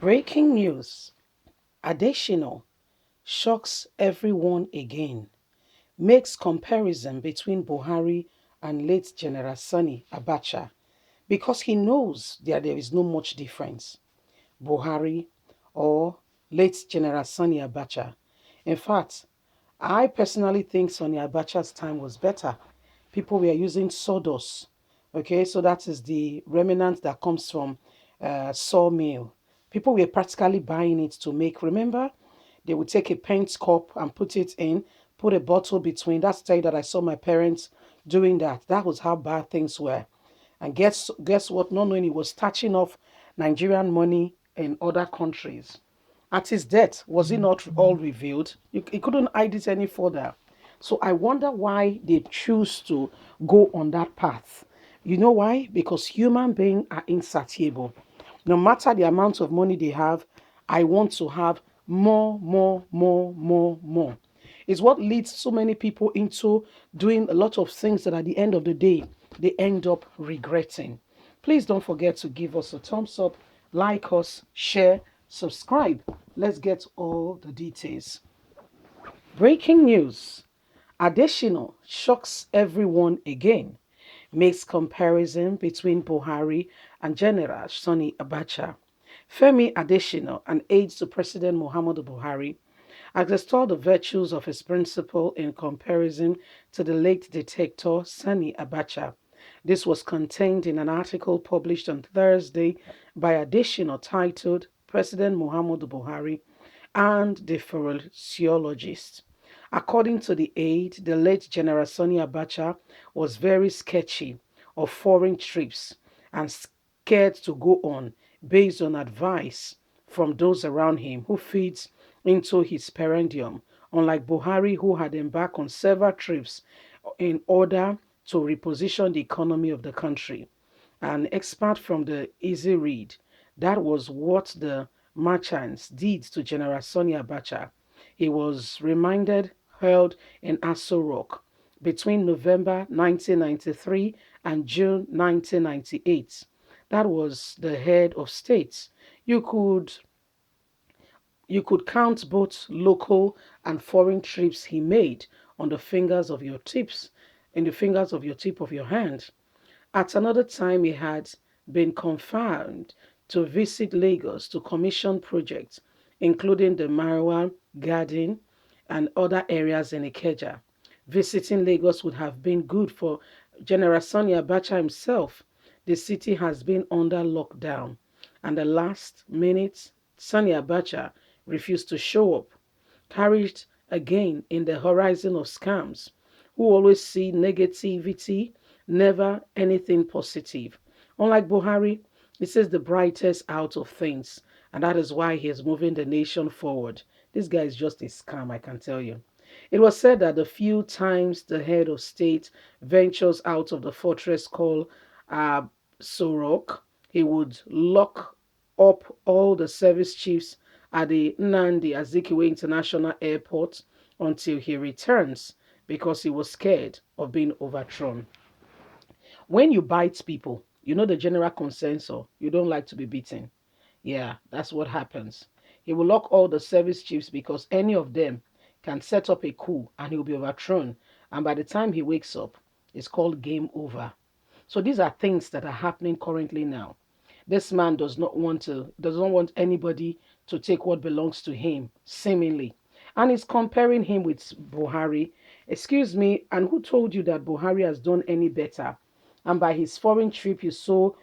Breaking news. Adesina shocks everyone again. Makes comparison between Buhari and late General Sani Abacha because he knows that there is no much difference. Buhari or late General Sani Abacha. In fact, I personally think Sani Abacha's time was better. People were using sawdust. Okay, so that is the remnant that comes from sawmill. People were practically buying it to make. Remember, they would take a paint cup and put it in, put a bottle between. That's the time that I saw my parents doing that. That was how bad things were. And guess what? Not knowing he was touching off Nigerian money in other countries. At his death, was it not all revealed? He couldn't hide it any further. So I wonder why they choose to go on that path. You know why? Because human beings are insatiable. No matter the amount of money they have, I want to have more, more, more, more, more. It's what leads so many people into doing a lot of things that at the end of the day, they end up regretting. Please don't forget to give us a thumbs up, like us, share, subscribe. Let's get all the details. Breaking news. Adesina shocks everyone again. Makes comparison between Buhari and General Sani Abacha. Femi Adesina, an aide to President Muhammadu Buhari, has extolled the virtues of his principal in comparison to the late dictator Sani Abacha. This was contained in an article published on Thursday by Adesina titled President Muhammadu Buhari and the Phrenologist. According to the aide, the late General Sani Abacha was very sketchy of foreign trips and scared to go on based on advice from those around him who feeds into his peridium, unlike Buhari, who had embarked on several trips in order to reposition the economy of the country. An expert from the Easy Read, that was what the merchants did to General Sani Abacha. He was reminded held in Aso Rock between November 1993 and June 1998. That was the head of states. You could you could count both local and foreign trips he made on the fingers of your tips, in the fingers of your tip of your hand. At another time, he had been confirmed to visit Lagos to commission projects, including the Marwa Garden and other areas in Ikeja. Visiting Lagos would have been good for General Sani Abacha himself. The city has been under lockdown, and the last minute, Sani Abacha refused to show up, carried again in the horizon of scams, who always see negativity, never anything positive. Unlike Buhari, he sees the brightest out of things, and that is why he is moving the nation forward. This guy is just a scam, I can tell you. It was said that the few times the head of state ventures out of the fortress called uh, Sorok, he would lock up all the service chiefs at the Nnamdi Azikiwe International Airport until he returns because he was scared of being overthrown. When you bite people, you know the general consensus, you don't like to be beaten. Yeah, that's what happens. He will lock all the service chiefs because any of them can set up a coup and he'll be overthrown. And by the time he wakes up, it's called game over. So these are things that are happening currently now. This man does not want anybody to take what belongs to him, seemingly. And he's comparing him with Buhari. Excuse me, and who told you that Buhari has done any better? And by his foreign trip, you so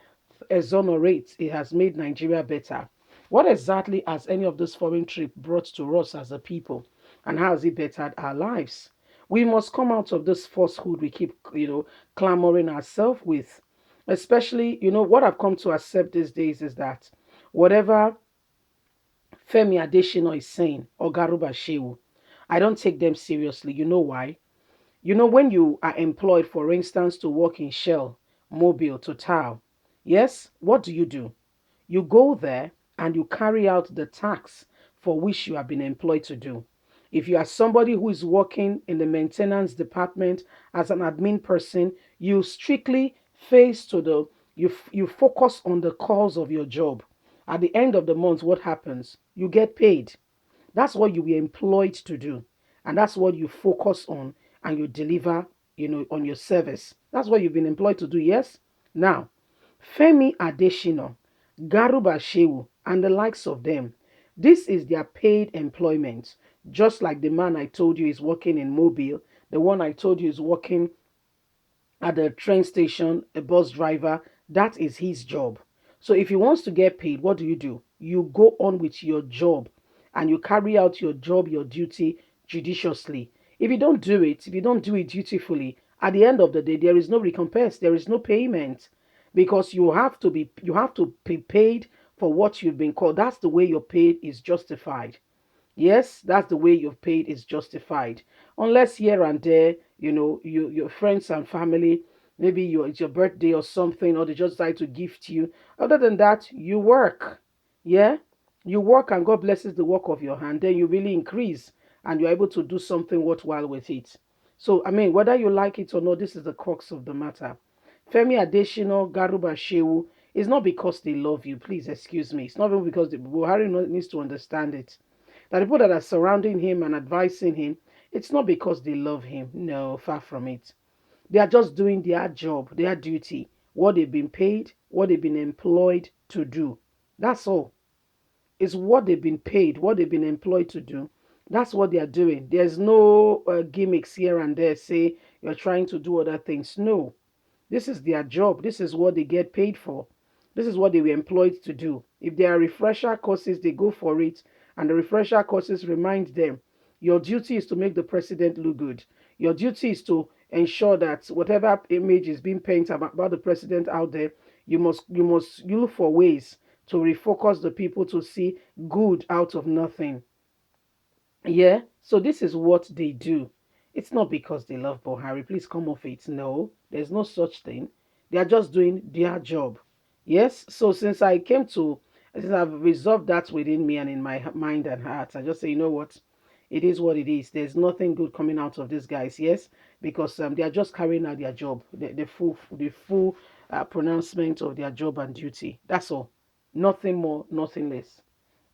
exonerate it has made Nigeria better. What exactly has any of this foreign trip brought to us as a people? And how has it bettered our lives? We must come out of this falsehood we keep, clamoring ourselves with. Especially, what I've come to accept these days is that whatever Femi Adesina is saying or Garuba Shehu, I don't take them seriously. You know why? When you are employed, for instance, to work in Shell, Mobile, Total, yes, what do? You go there and you carry out the task for which you have been employed to do. If you are somebody who is working in the maintenance department as an admin person, you strictly face to the you focus on the cause of your job. At the end of the month, what happens? You get paid. That's what you were employed to do. And that's what you focus on and you deliver, on your service. That's what you've been employed to do, yes? Now, Femi Adesina, Garuba Shehu, and the likes of them. This is their paid employment. Just like the man I told you is working in Mobile, the one I told you is working at the train station, a bus driver, that is his job. So if he wants to get paid, what do? You go on with your job and you carry out your job, your duty judiciously. If you don't do it dutifully, at the end of the day, there is no recompense, there is no payment because you have to be paid for what you've been called. That's the way your pay is justified. Yes, that's the way you've paid is justified. Unless here and there, your friends and family, maybe it's your birthday or something, or they just decide to gift you. Other than that, you work. Yeah, you work and God blesses the work of your hand. Then you really increase and you're able to do something worthwhile with it. So, I mean, whether you like it or not, this is the crux of the matter. Femi Adesina, Garuba Shehu, it's not because they love you. Please excuse me. It's not even because the Buhari needs to understand it that the people that are surrounding him and advising him, it's not because they love him. No, far from it. They are just doing their job, their duty, what they've been paid, what they've been employed to do. That's all. It's what they've been paid, what they've been employed to do. That's what they are doing. There's no gimmicks here and there, say you're trying to do other things. No, this is their job. This is what they get paid for. This is what they were employed to do. If there are refresher courses, they go for it. And the refresher courses remind them your duty is to make the president look good. Your duty is to ensure that whatever image is being painted about the president out there, you must look for ways to refocus the people to see good out of nothing. Yeah, so this is what they do. It's not because they love Buhari. Please come off it. No, there's no such thing. They are just doing their job. Yes, so since I've resolved that within me and in my mind and heart, I just say, you know what? It is what it is. There's nothing good coming out of these guys, yes, because they are just carrying out their job, the full pronouncement of their job and duty. That's all. Nothing more, nothing less.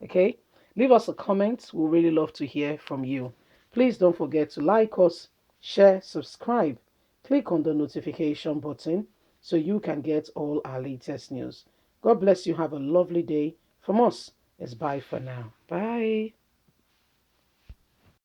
Okay, leave us a comment. We'll really love to hear from you. Please don't forget to like us, share, subscribe, click on the notification button so you can get all our latest news. God bless you. Have a lovely day. From us, it's bye for now. Bye.